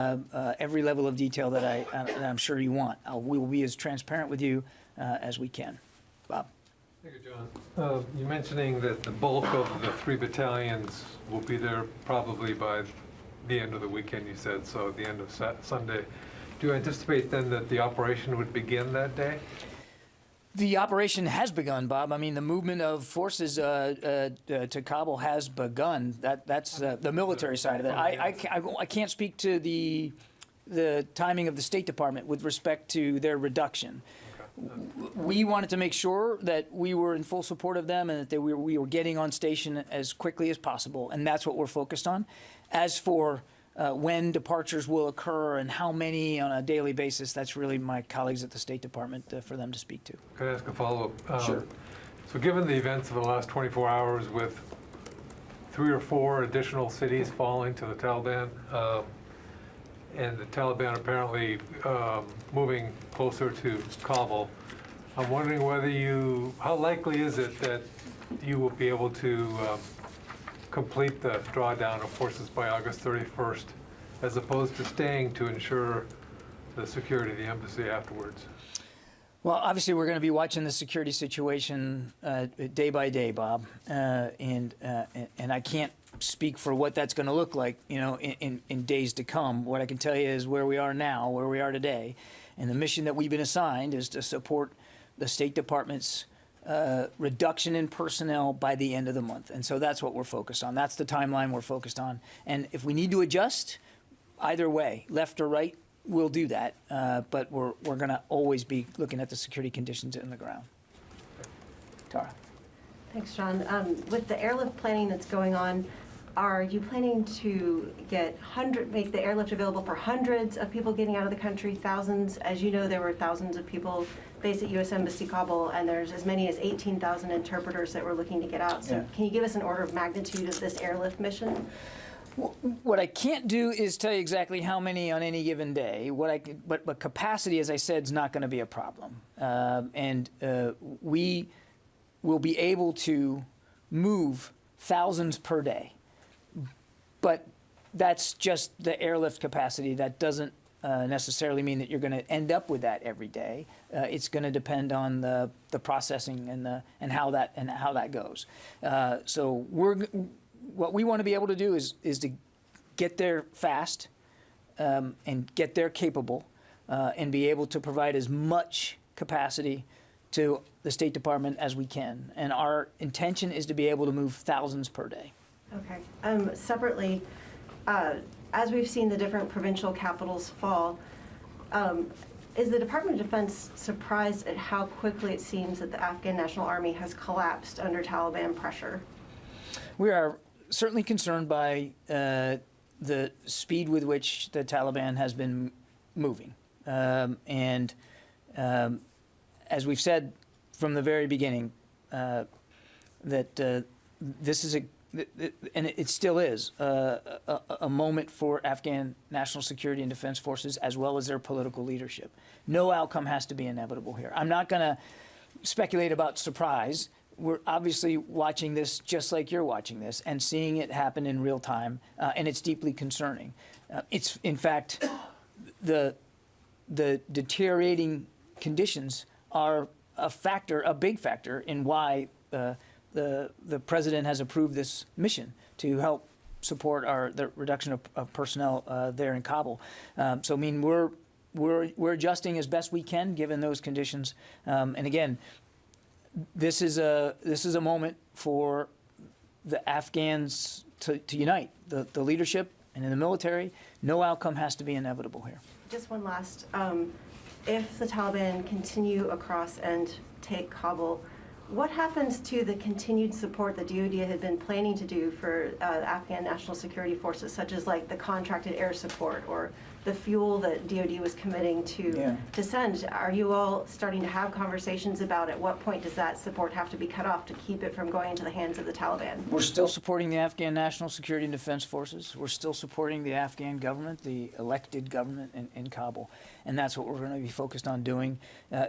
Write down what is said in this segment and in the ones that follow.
every level of detail that I'm sure you want. We will be as transparent with you as we can. Bob. Thank you, John. You're mentioning that the bulk of the 3 battalions will be there probably by the end of the weekend, you said, so at the end of Sunday. Do you anticipate then that the operation would begin that day? The operation has begun, Bob. I mean, the movement of forces to Kabul has begun. That's the military side of it. I can't speak to the timing of the State Department with respect to their reduction. We wanted to make sure that we were in full support of them and that we were getting on station as quickly as possible, and that's what we're focused on. As for when departures will occur and how many on a daily basis, that's really my colleagues at the State Department for them to speak to. Can I ask a follow-up? Sure. So given the events of the last 24 hours with 3 or 4 additional cities falling to the Taliban, and the Taliban apparently moving closer to Kabul, I'm wondering how likely is it that you will be able to complete the drawdown of forces by August 31st, as opposed to staying to ensure the security of the embassy afterwards? Well, obviously, we're going to be watching the security situation day by day, Bob, and I can't speak for what that's going to look like, in days to come. What I can tell you is where we are now, where we are today, and the mission that we've been assigned is to support the State Department's reduction in personnel by the end of the month. And so that's what we're focused on. That's the timeline we're focused on. And if we need to adjust, either way, left or right, we'll do that. But we're going to always be looking at the security conditions in the ground. Tara. Thanks, John. With the airlift planning that's going on, are you planning to make the airlift available for hundreds of people getting out of the country, thousands? As you know, there were thousands of people based at U.S. Embassy Kabul, and there's as many as 18,000 interpreters that were looking to get out. So Can you give us an order of magnitude of this airlift mission? What I can't do is tell you exactly how many on any given day. But capacity, as I said, is not going to be a problem. We will be able to move thousands per day. But that's just the airlift capacity. That doesn't necessarily mean that you're going to end up with that every day. It's going to depend on the processing and how that goes. So what we want to be able to do is to get there fast and get there capable and be able to provide as much capacity to the State Department as we can. And our intention is to be able to move thousands per day. Okay. Separately, as we've seen the different provincial capitals fall, is the Department of Defense surprised at how quickly it seems that the Afghan National Army has collapsed under Taliban pressure? We are certainly concerned by the speed with which the Taliban has been moving. As we've said from the very beginning, that this is and it still is, a moment for Afghan national security and defense forces as well as their political leadership. No outcome has to be inevitable here. I'm not going to speculate about surprise. We're obviously watching this just like you're watching this and seeing it happen in real time, and it's deeply concerning. It's, in fact, the deteriorating conditions are a big factor in why the president has approved this mission to help support the reduction of personnel there in Kabul. So I mean we're adjusting as best we can given those conditions. And again, this is a moment for the Afghans to unite, the leadership and in the military. No outcome has to be inevitable here. Just one last. If the Taliban continue across and take Kabul, what happens to the continued support that DoD had been planning to do for Afghan national security forces, such as like the contracted air support or the fuel that DoD was committing to send? Are you all starting to have conversations about at what point does that support have to be cut off to keep it from going into the hands of the Taliban? We're still supporting the Afghan national security and defense forces. We're still supporting the Afghan government, the elected government in Kabul. And that's what we're going to be focused on doing.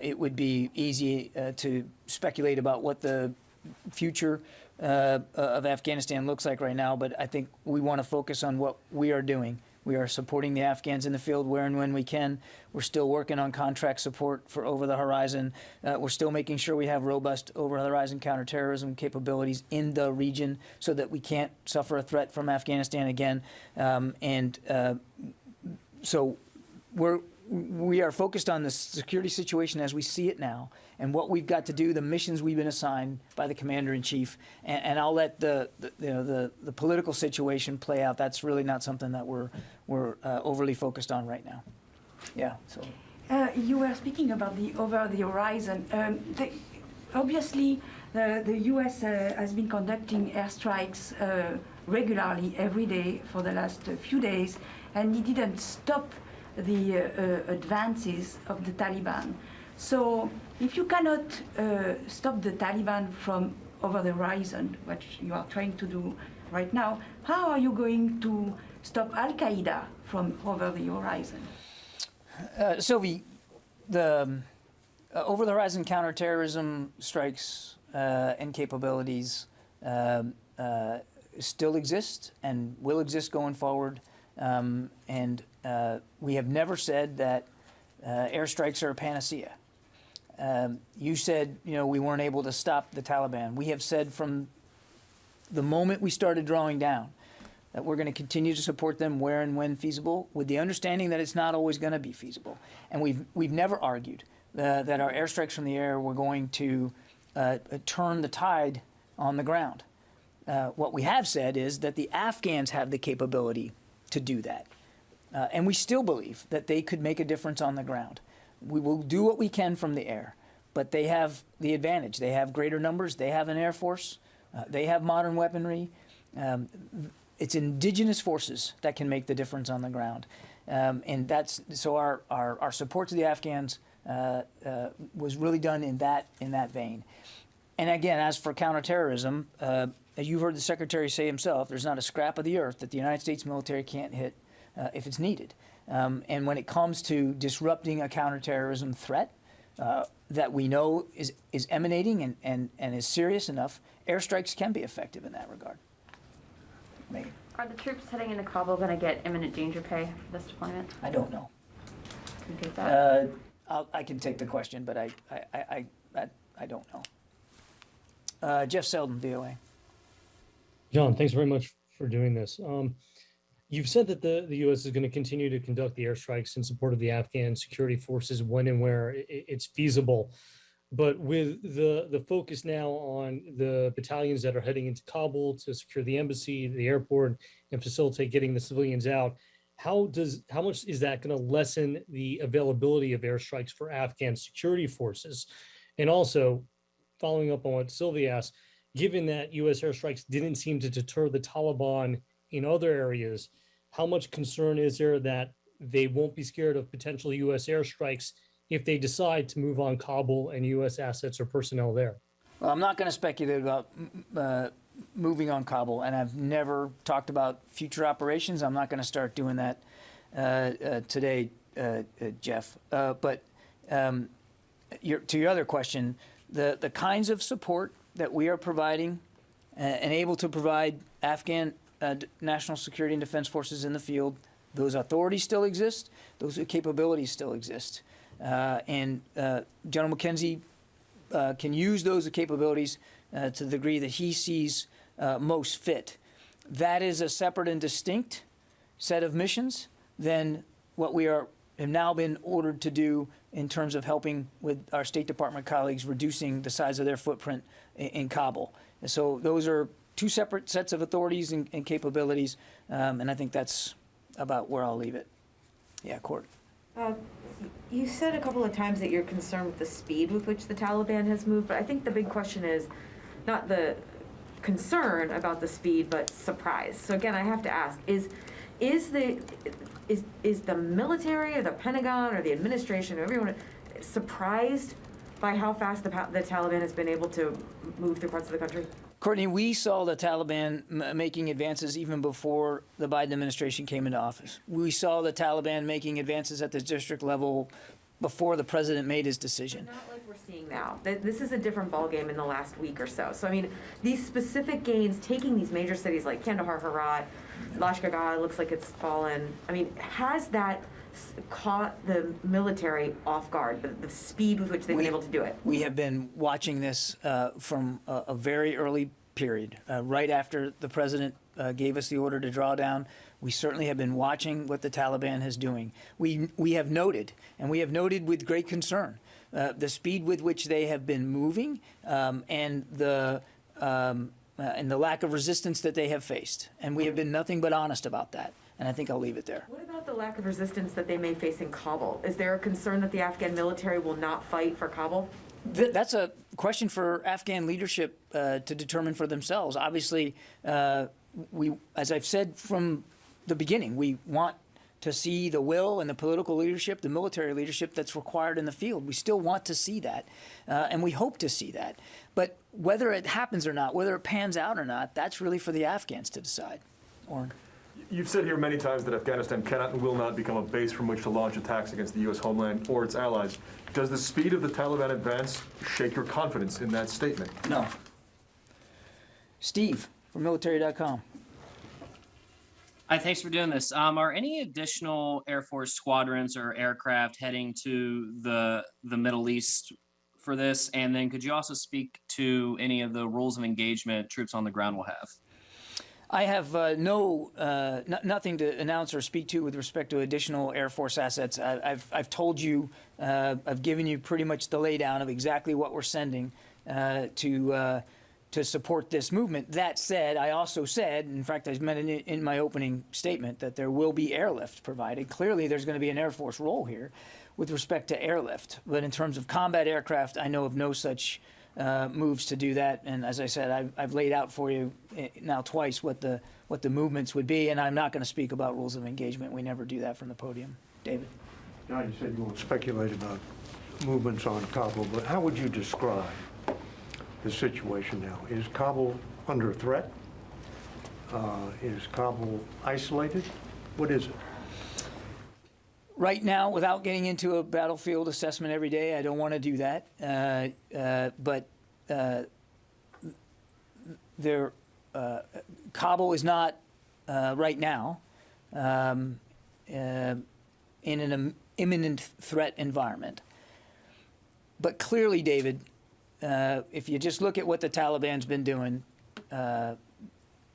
It would be easy to speculate about what the future of Afghanistan looks like right now, but I think we want to focus on what we are doing We are supporting the Afghans in the field where and when we can. We're still working on contract support for over-the-horizon. We're still making sure we have robust over-the-horizon counterterrorism capabilities in the region so that we can't suffer a threat from Afghanistan again. So we are focused on the security situation as we see it now and what we've got to do, the missions we've been assigned by the commander-in-chief, and I'll let the political situation play out. That's really not something that we're overly focused on right now. Yeah. So you were speaking about the over the horizon. Obviously, the U.S. has been conducting airstrikes regularly every day for the last few days, and it didn't stop the advances of the Taliban. So if you cannot stop the Taliban from over the horizon, which you are trying to do right now, how are you going to stop Al-Qaeda from over the horizon? Sylvie, the over-the-horizon counterterrorism strikes and capabilities still exist and will exist going forward. We have never said that airstrikes are a panacea. You said, we weren't able to stop the Taliban. We have said from the moment we started drawing down that we're going to continue to support them where and when feasible, with the understanding that it's not always going to be feasible. And we've never argued that our airstrikes from the air were going to turn the tide on the ground. What we have said is that the Afghans have the capability to do that. And we still believe that they could make a difference on the ground. We will do what we can from the air, but they have the advantage. They have greater numbers. They have an air force. They have modern weaponry. It's indigenous forces that can make the difference on the ground. And that's so our support to the Afghans was really done in that vein. And again, as for counterterrorism, as you heard the Secretary say himself, there's not a scrap of the earth that the United States military can't hit if it's needed. And when it comes to disrupting a counterterrorism threat that we know is emanating and is serious enough, airstrikes can be effective in that regard. Megan. Are the troops heading into Kabul going to get imminent danger pay for this deployment? I don't know. Can you take that? I can take the question, but I don't know. Jeff Selden, VOA. John, thanks very much for doing this. You've said that the U.S. is going to continue to conduct the airstrikes in support of the Afghan security forces when and where it's feasible. But with the focus now on the battalions that are heading into Kabul to secure the embassy, the airport, and facilitate getting the civilians out, how much is that going to lessen the availability of airstrikes for Afghan security forces? And also, following up on what Sylvie asked, given that U.S. airstrikes didn't seem to deter the Taliban in other areas, how much concern is there that they won't be scared of potential U.S. airstrikes if they decide to move on Kabul and U.S. assets or personnel there? Well, I'm not going to speculate about moving on Kabul, and I've never talked about future operations. I'm not going to start doing that today, Jeff. But to your other question, the kinds of support that we are providing and able to provide Afghan national security and defense forces in the field, those authorities still exist, those capabilities still exist. And General McKenzie can use those capabilities to the degree that he sees most fit. That is a separate and distinct set of missions than what we have now been ordered to do in terms of helping with our State Department colleagues reducing the size of their footprint in Kabul. And so those are two separate sets of authorities and capabilities, and I think that's about where I'll leave it. Yeah, Court. You said a couple of times that you're concerned with the speed with which the Taliban has moved, but I think the big question is not the concern about the speed, but surprise. So again, I have to ask, is the military or the Pentagon or the administration or everyone surprised by how fast the Taliban has been able to move through parts of the country? Courtney, we saw the Taliban making advances even before the Biden administration came into office. We saw the Taliban making advances at the district level before the president made his decision. But not like we're seeing now. This is a different ballgame in the last week or so. So, I mean, these specific gains, taking these major cities like Kandahar, Herat, Lashkar looks like it's fallen. I mean, has that caught the military off guard, the speed with which they've been able to do it? We have been watching this from a very early period, right after the president gave us the order to draw down. We certainly have been watching what the Taliban is doing. We have noted, and we have noted with great concern, the speed with which they have been moving and the lack of resistance that they have faced. And we have been nothing but honest about that. And I think I'll leave it there. What about the lack of resistance that they may face in Kabul? Is there a concern that the Afghan military will not fight for Kabul? That's a question for Afghan leadership to determine for themselves. Obviously, as I've said from the beginning, we want to see the will and the political leadership, the military leadership that's required in the field. We still want to see that, and we hope to see that. But whether it happens or not, whether it pans out or not, that's really for the Afghans to decide. Oren? You've said here many times that Afghanistan cannot and will not become a base from which to launch attacks against the U.S. homeland or its allies. Does the speed of the Taliban advance shake your confidence in that statement? No. Steve from military.com. Hi, thanks for doing this. Are any additional Air Force squadrons or aircraft heading to the Middle East for this? And then could you also speak to any of the rules of engagement troops on the ground will have? I have nothing to announce or speak to with respect to additional Air Force assets. I've told you, I've given you pretty much the laydown of exactly what we're sending to support this movement. That said, I also said, in fact, I meant it in my opening statement, that there will be airlift provided. Clearly, there's going to be an Air Force role here with respect to airlift. But in terms of combat aircraft, I know of no such moves to do that. And as I said, I've laid out for you now twice what the movements would be, and I'm not going to speak about rules of engagement. We never do that from the podium. David? John, you said you won't speculate about movements on Kabul, but how would you describe the situation now? Is Kabul under threat? Is Kabul isolated? What is it? Right now, without getting into a battlefield assessment every day, I don't want to do that. But Kabul is not right now in an imminent threat environment. But clearly, David, if you just look at what the Taliban's been doing,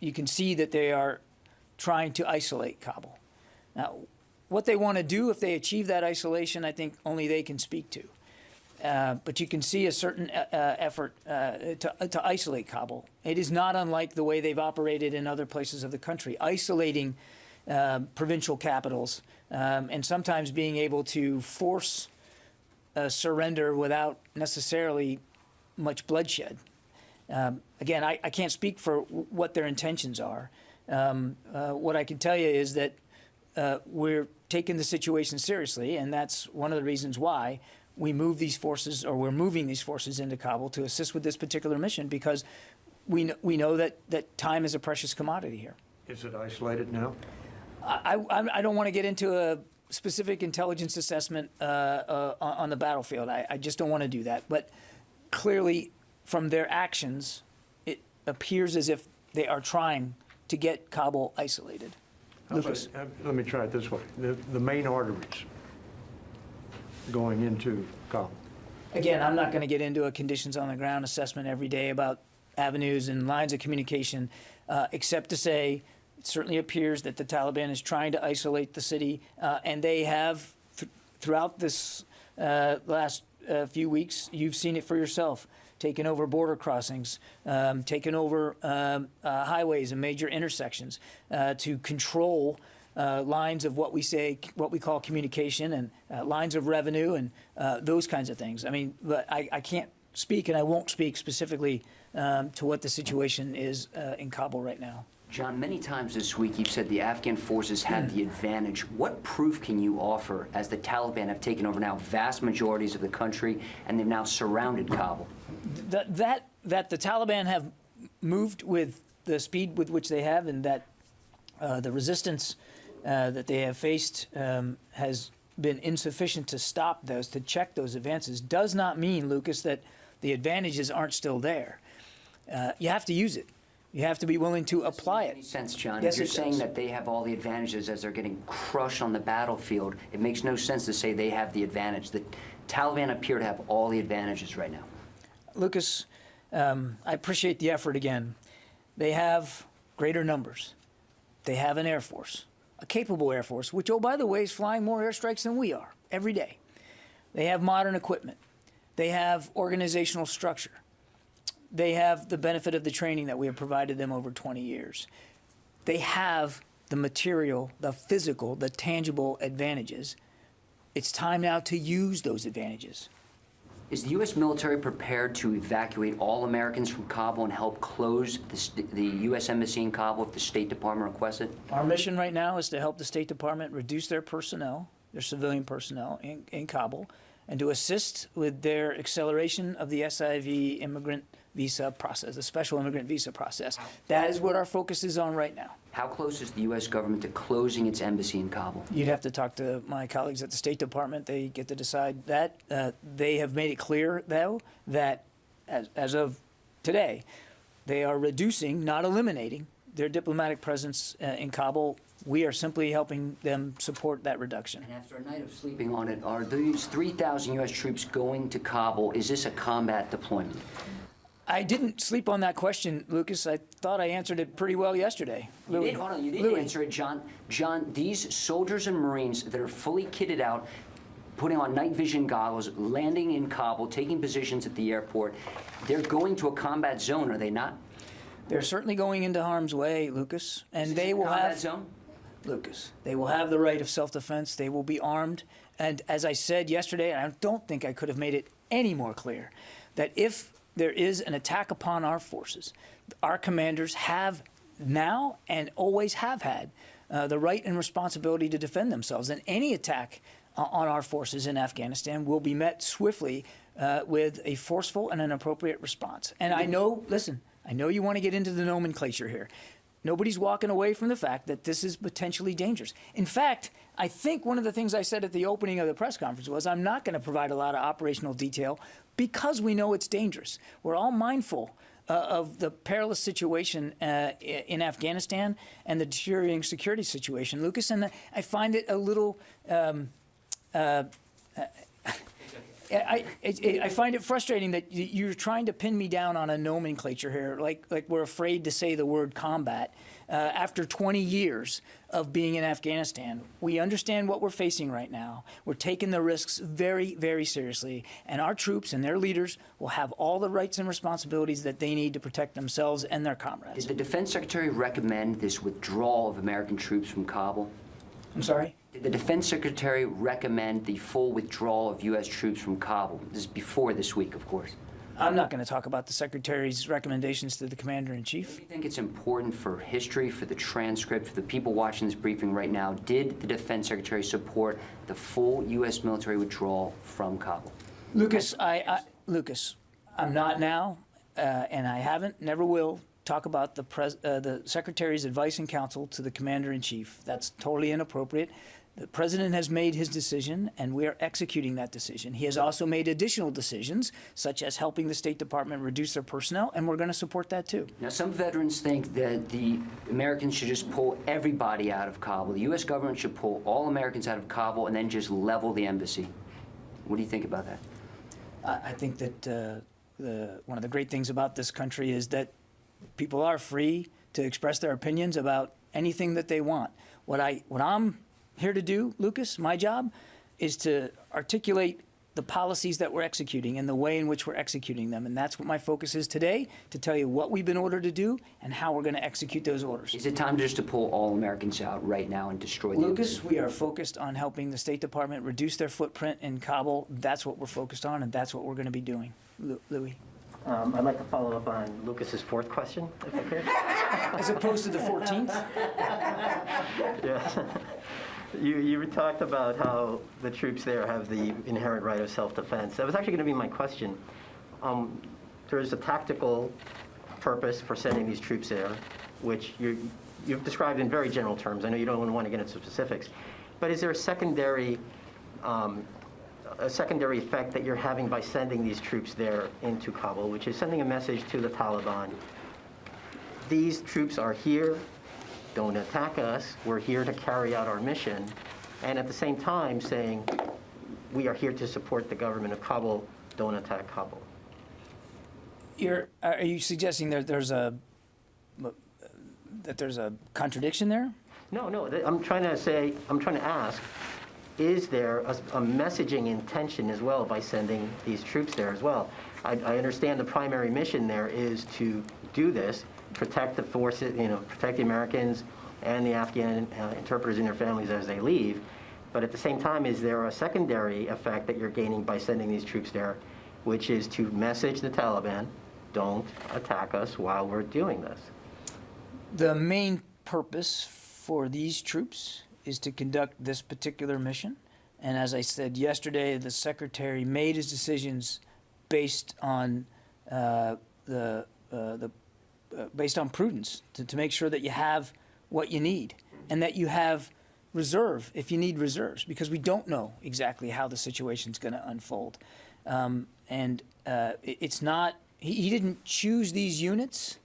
you can see that they are trying to isolate Kabul. Now, what they want to do if they achieve that isolation, I think only they can speak to. But you can see a certain effort to isolate Kabul. It is not unlike the way they've operated in other places of the country, isolating provincial capitals and sometimes being able to force surrender without necessarily much bloodshed. Again, I can't speak for what their intentions are. What I can tell you is that we're taking the situation seriously, and that's one of the reasons why we move these forces, or we're moving these forces into Kabul to assist with this particular mission, because we know that time is a precious commodity here. Is it isolated now? I don't want to get into a specific intelligence assessment on the battlefield. I just don't want to do that. But clearly, from their actions, it appears as if they are trying to get Kabul isolated. Lucas. Let me try it this way. The main arteries going into Kabul. Again, I'm not going to get into a conditions on the ground assessment every day about avenues and lines of communication, except to say it certainly appears that the Taliban is trying to isolate the city, and they have, throughout this last few weeks, you've seen it for yourself, taken over border crossings, taken over highways and major intersections to control lines of what we call communication, and lines of revenue, and those kinds of things. I mean, but I can't speak, and I won't speak specifically to what the situation is in Kabul right now. John, many times this week you've said the Afghan forces had the advantage. What proof can you offer as the Taliban have taken over now vast majorities of the country and they've now surrounded Kabul? That the Taliban have moved with the speed with which they have, and that the resistance that they have faced has been insufficient to stop those, to check those advances, does not mean, Lucas, that the advantages aren't still there. You have to use it. You have to be willing to apply Any it. sense, John? Yes, If you're it saying does. that they have all the advantages as they're getting crushed on the battlefield, it makes no sense to say they have the advantage. The Taliban appear to have all the advantages right now. Lucas, I appreciate the effort again. They have greater numbers. They have an Air Force, a capable Air Force, which, oh, by the way, is flying more airstrikes than we are every day. They have modern equipment. They have organizational structure. They have the benefit of the training that we have provided them over 20 years. They have the material, the physical, the tangible advantages. It's time now to use those advantages. Is the U.S. military prepared to evacuate all Americans from Kabul and help close the U.S. Embassy in Kabul if the State Department requests it? Our mission right now is to help the State Department reduce their personnel, their civilian personnel in Kabul, and to assist with their acceleration of the SIV immigrant visa process, the special immigrant visa process. That is what our focus is on right now. How close is the U.S. government to closing its embassy in Kabul? You'd have to talk to my colleagues at the State Department. They get to decide that. They have made it clear, though, that as of today, they are reducing, not eliminating, their diplomatic presence in Kabul. We are simply helping them support that reduction. And after a night of sleeping on it, are these 3,000 U.S. troops going to Kabul? Is this a combat deployment? I didn't sleep on that question, Lucas. I thought I answered it pretty well yesterday. You did, hold on, you didn't answer it, John. John, these soldiers and Marines that are fully kitted out, putting on night vision goggles, landing in Kabul, taking positions at the airport, they're going to a combat zone, are they not? They're certainly going into harm's way, Lucas, and Is they this a will combat have zone? Lucas. They will have the right of self-defense. They will be armed, and as I said yesterday, and I don't think I could have made it any more clear, that if there is an attack upon our forces, our commanders have now and always have had the right and responsibility to defend themselves. And any attack on our forces in Afghanistan will be met swiftly with a forceful and an appropriate response. And I know, listen, I know you want to get into the nomenclature here. Nobody's walking away from the fact that this is potentially dangerous. In fact, I think one of the things I said at the opening of the press conference was I'm not going to provide a lot of operational detail because we know it's dangerous. We're all mindful of the perilous situation in Afghanistan and the deteriorating security situation, Lucas, and I find it a little I find it frustrating that you're trying to pin me down on a nomenclature here, like we're afraid to say the word combat. After 20 years of being in Afghanistan, we understand what we're facing right now. We're taking the risks very, very seriously, and our troops and their leaders will have all the rights and responsibilities that they need to protect themselves and their comrades. Did the Defense Secretary recommend this withdrawal of American troops from Kabul? I'm sorry? Did the Defense Secretary recommend the full withdrawal of U.S. troops from Kabul? This is before this week, of course. I'm not going to talk about the Secretary's recommendations to the Commander-in-Chief. Do you think it's important for history, for the transcript, for the people watching this briefing right now? Did the Defense Secretary support the full U.S. military withdrawal from Kabul? Lucas, Lucas, I'm not now, and I haven't, never will, talk about the Secretary's advice and counsel to the Commander-in-Chief. That's totally inappropriate. The President has made his decision, and we are executing that decision. He has also made additional decisions, such as helping the State Department reduce their personnel, and we're going to support that too. Now, some veterans think that the Americans should just pull everybody out of Kabul. The U.S. government should pull all Americans out of Kabul and then just level the embassy. What do you think about that? I think that one of the great things about this country is that people are free to express their opinions about anything that they want. What I'm here to do, Lucas, my job, is to articulate the policies that we're executing and the way in which we're executing them. And that's what my focus is today, to tell you what we've been ordered to do and how we're going to execute those orders. Is it time just to pull all Americans out right now and destroy the Lucas, embassy? we are focused on helping the State Department reduce their footprint in Kabul. That's what we're focused on, and that's what we're going to be doing. Louis. I'd like to follow up on Lucas's fourth question, if I could. As opposed to the 14th? Yes. You talked about how the troops there have the inherent right of self-defense. That was actually going to be my question. There's a tactical purpose for sending these troops there, which you've described in very general terms. I know you don't want to get into specifics. But is there a secondary effect that you're having by sending these troops there into Kabul, which is sending a message to the Taliban these troops are here, don't attack us, we're here to carry out our mission, and at the same time saying, we are here to support the government of Kabul, don't attack Kabul. Are you suggesting that there's a contradiction there? No, I'm trying to ask, is there a messaging intention as well by sending these troops there as well? I understand the primary mission there is to do this, protect the forces, protect the Americans and the Afghan interpreters and their families as they leave. But at the same time, is there a secondary effect that you're gaining by sending these troops there, which is to message the Taliban, don't attack us while we're doing this? The main purpose for these troops is to conduct this particular mission. And as I said yesterday, the Secretary made his decisions based on based on prudence to make sure that you have what you need and that you have reserve if you need reserves, because we don't know exactly how the situation's going to unfold. It's not, he didn't choose these units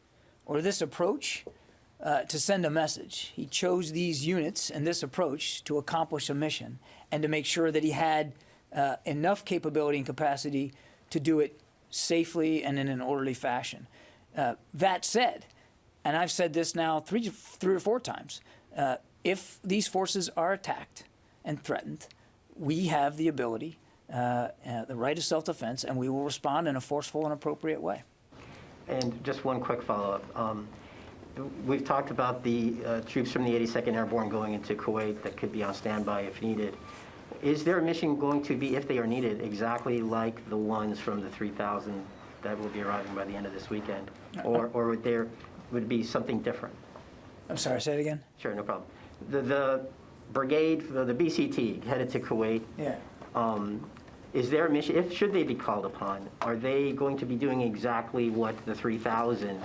or this approach to send a message. He chose these units and this approach to accomplish a mission and to make sure that he had enough capability and capacity to do it safely and in an orderly fashion. That said, and I've said this now three or four times, if these forces are attacked and threatened, we have the ability, the right of self-defense, and we will respond in a forceful and appropriate way. And just one quick follow-up. We've talked about the troops from the 82nd Airborne going into Kuwait that could be on standby if needed. Is their mission going to be, if they are needed, exactly like the ones from the 3,000 that will be arriving by the end of this weekend? Or would it be something different? I'm sorry, say it again? Sure, no problem. The brigade, the BCT, headed to Kuwait. Yeah. Is their mission, should they be called upon, are they going to be doing exactly what the 3,000,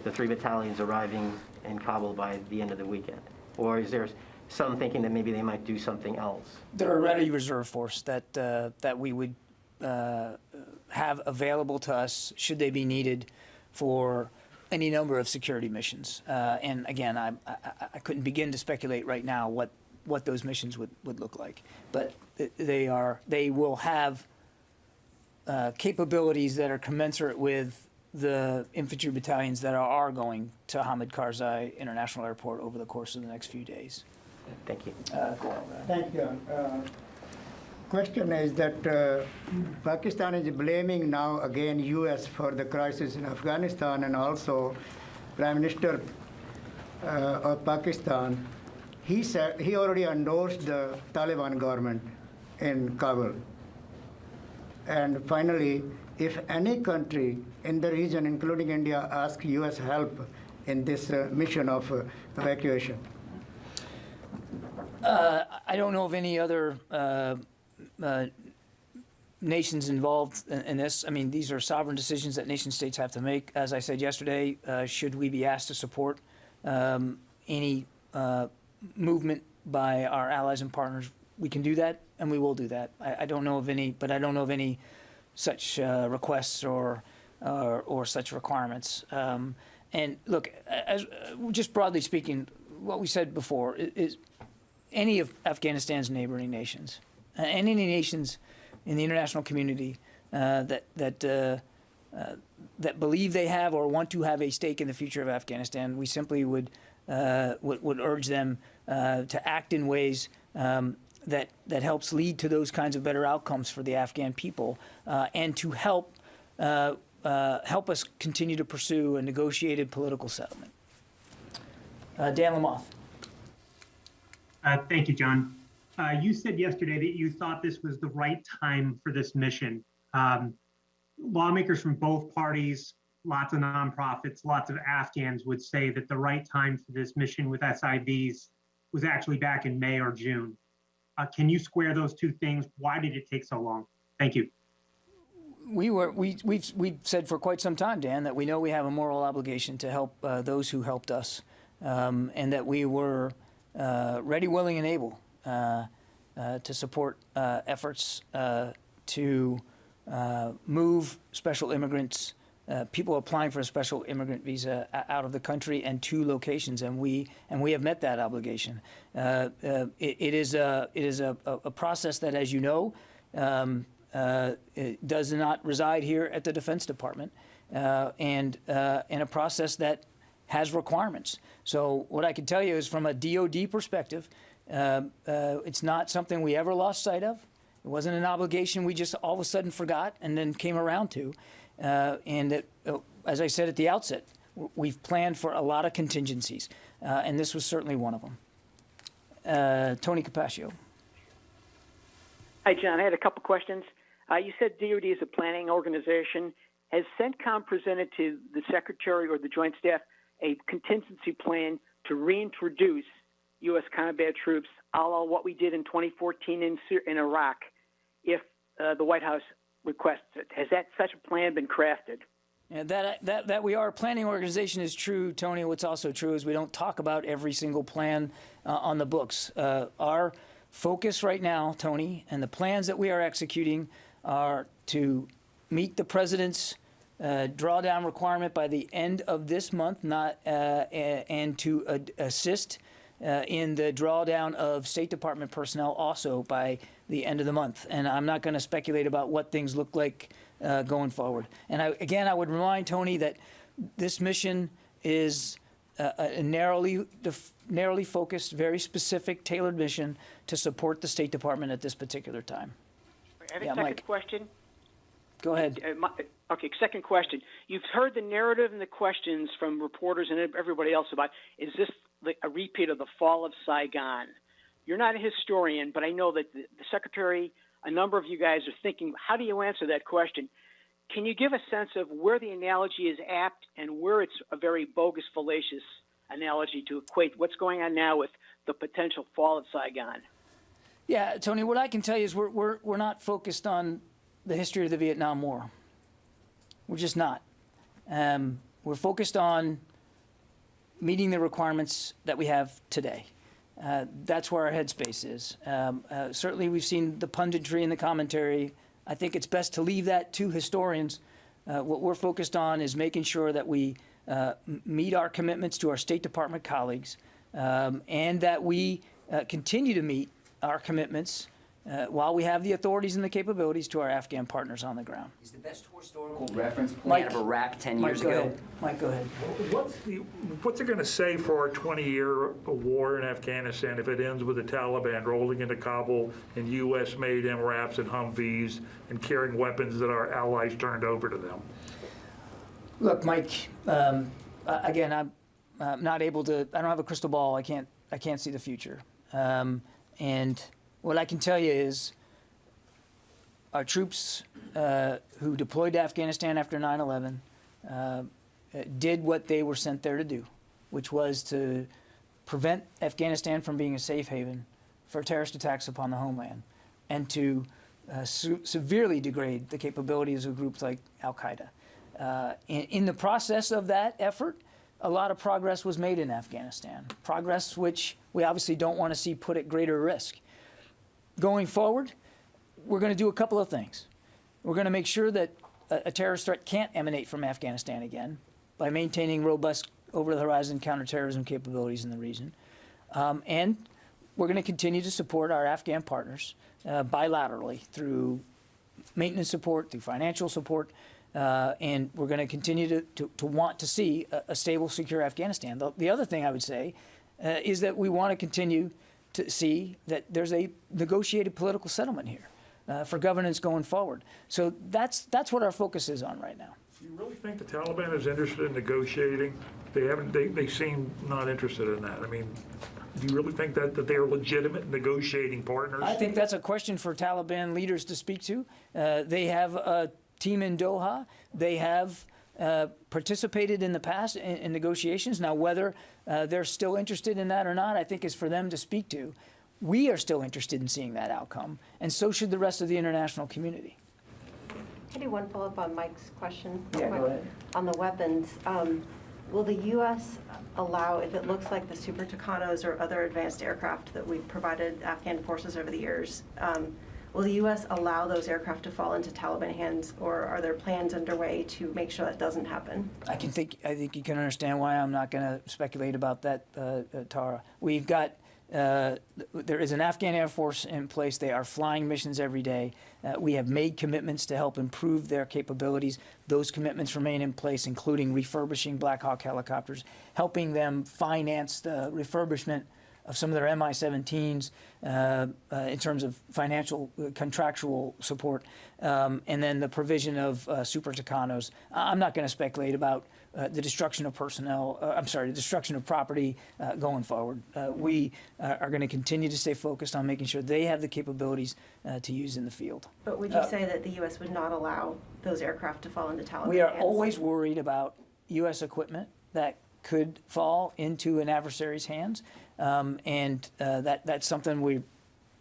the 3 battalions arriving in Kabul by the end of the weekend? Or is there some thinking that maybe they might do something else? They're a ready reserve force that we would have available to us should they be needed for any number of security missions. And again, I couldn't begin to speculate right now what those missions would look like. But they will have capabilities that are commensurate with the infantry battalions that are going to Hamid Karzai International Airport over the course of the next few days. Thank you. Thank you. Question is that Pakistan is blaming now again U.S. for the crisis in Afghanistan, and also Prime Minister of Pakistan, he said he already endorsed the Taliban government in Kabul. And finally, if any country in the region, including India, asks U.S. help in this mission of evacuation? I don't know of any other nations involved in this. I mean, these are sovereign decisions that nation states have to make. As I said yesterday, should we be asked to support any movement by our allies and partners, we can do that, and we will do that. I don't know of any, but I don't know of any such requests or such requirements. And look, as just broadly speaking, what we said before is any of Afghanistan's neighboring nations, and any nations in the international community that believe they have or want to have a stake in the future of Afghanistan, we simply would urge them to act in ways that helps lead to those kinds of better outcomes for the Afghan people, and to help us continue to pursue a negotiated political settlement. Dan Lamoth. Thank you, John. You said yesterday that you thought this was the right time for this mission. Lawmakers from both parties, lots of nonprofits, lots of Afghans would say that the right time for this mission with SIVs was actually back in May or June. Can you square those two things? Why did it take so long? Thank you. We've said for quite some time, Dan, that we know we have a moral obligation to help those who helped us, and that we were ready, willing, and able to support efforts to move special immigrants people applying for a special immigrant visa out of the country and to locations, and we have met that obligation. It is a process that, as you know, it does not reside here at the Defense Department, and a process that has requirements. So what I can tell you is, from a DoD perspective, it's not something we ever lost sight of. It wasn't an obligation we just all of a sudden forgot and then came around to. And that, as I said at the outset, we've planned for a lot of contingencies, and this was certainly one of them. Tony Capaccio. Hi, John. I had a couple questions. You said DoD is a planning organization. Has CENTCOM presented to the Secretary or the Joint Staff a contingency plan to reintroduce U.S. combat troops, a la what we did in 2014 in Iraq, if the White House requests it? Has such a plan been crafted? Yeah, that we are a planning organization is true, Tony. What's also true is we don't talk about every single plan on the books. Our focus right now, Tony, and the plans that we are executing are to meet the President's drawdown requirement by the end of this month, and to assist in the drawdown of State Department personnel also by the end of the month. And I'm not going to speculate about what things look like going forward. And I would remind Tony that this mission is a narrowly focused, very specific, tailored mission to support the State Department at this particular time. I have a second question. Go ahead. Okay, second question. You've heard the narrative and the questions from reporters and everybody else about, is this a repeat of the fall of Saigon? You're not a historian, but I know that the Secretary, a number of you guys are thinking, how do you answer that question? Can you give a sense of where the analogy is apt and where it's a very bogus, fallacious analogy to equate what's going on now with the potential fall of Saigon? Yeah, Tony, what I can tell you is we're not focused on the history of the Vietnam War. We're just not. We're focused on meeting the requirements that we have today. That's where our headspace is. Certainly, we've seen the punditry and the commentary. I think it's best to leave that to historians. What we're focused on is making sure that we meet our commitments to our State Department colleagues, and that we continue to meet our commitments while we have the authorities and the capabilities to our Afghan partners on the ground. Is the best historical reference plan of Iraq 10 years ago? Mike, go ahead. What's it going to say for our 20-year war in Afghanistan if it ends with the Taliban rolling into Kabul in U.S.-made MRAPs and Humvees and carrying weapons that our allies turned over to them? Look, Mike, again, I'm not able to, I don't have a crystal ball. I can't see the future. And what I can tell you is our troops who deployed to Afghanistan after 9/11 did what they were sent there to do, which was to prevent Afghanistan from being a safe haven for terrorist attacks upon the homeland, and to severely degrade the capabilities of groups like Al-Qaeda. In the process of that effort, a lot of progress was made in Afghanistan, progress which we obviously don't want to see put at greater risk. Going forward, we're going to do a couple of things. We're going to make sure that a terrorist threat can't emanate from Afghanistan again by maintaining robust over-the-horizon counterterrorism capabilities in the region. And we're going to continue to support our Afghan partners bilaterally through maintenance support, through financial support, and we're going to continue to want to see a stable, secure Afghanistan. The other thing I would say is that we want to continue to see that there's a negotiated political settlement here for governance going forward. So that's what our focus is on right now. Do you really think the Taliban is interested in negotiating? They seem not interested in that. I mean, do you really think that they are legitimate negotiating partners? I think that's a question for Taliban leaders to speak to. They have a team in Doha. They have participated in the past in negotiations. Now, whether they're still interested in that or not, I think is for them to speak to. We are still interested in seeing that outcome, and so should the rest of the international community. Can I do one follow-up on Mike's question? Yeah, go ahead. On the weapons, will the U.S. allow, if it looks like the Super Tucanos or other advanced aircraft that we've provided Afghan forces over the years, Will the U.S. allow those aircraft to fall into Taliban hands, or are there plans underway to make sure that doesn't happen? I think you can understand why I'm not going to speculate about that, Tara. We've got there is an Afghan Air Force in place. They are flying missions every day. We have made commitments to help improve their capabilities. Those commitments remain in place, including refurbishing Black Hawk helicopters, helping them finance the refurbishment of some of their Mi-17s in terms of financial, contractual support, and then the provision of Super Tucanos. I'm not going to speculate about the destruction of personnel, the destruction of property going forward. We are going to continue to stay focused on making sure they have the capabilities to use in the field. But would you say that the U.S. would not allow those aircraft to fall into Taliban We are hands? always worried about U.S. equipment that could fall into an adversary's hands, and that's something we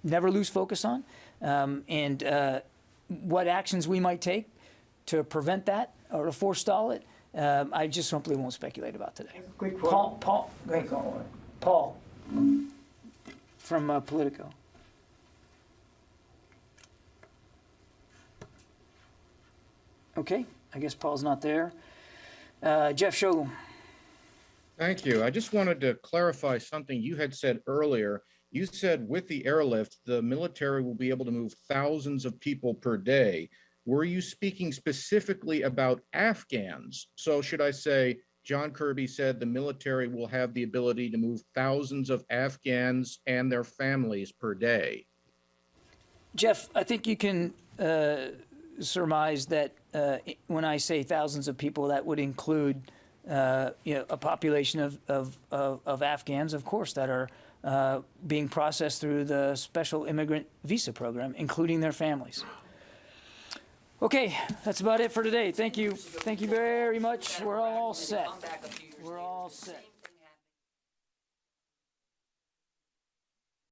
never lose focus on. And what actions we might take to prevent that or to forestall it, I just simply won't speculate about today. Quick Paul from Politico. Okay, I guess Paul's not there. Jeff Shogel. Thank you. I just wanted to clarify something you had said earlier. You said with the airlift, the military will be able to move thousands of people per day. Were you speaking specifically about Afghans? So should I say, John Kirby said the military will have the ability to move thousands of Afghans and their families per day? Jeff, I think you can surmise that when I say thousands of people, that would include a population of Afghans, of course, that are being processed through the special immigrant visa program, including their families. Okay, that's about it for today. Thank you. Thank you very much. We're all set. We're all set.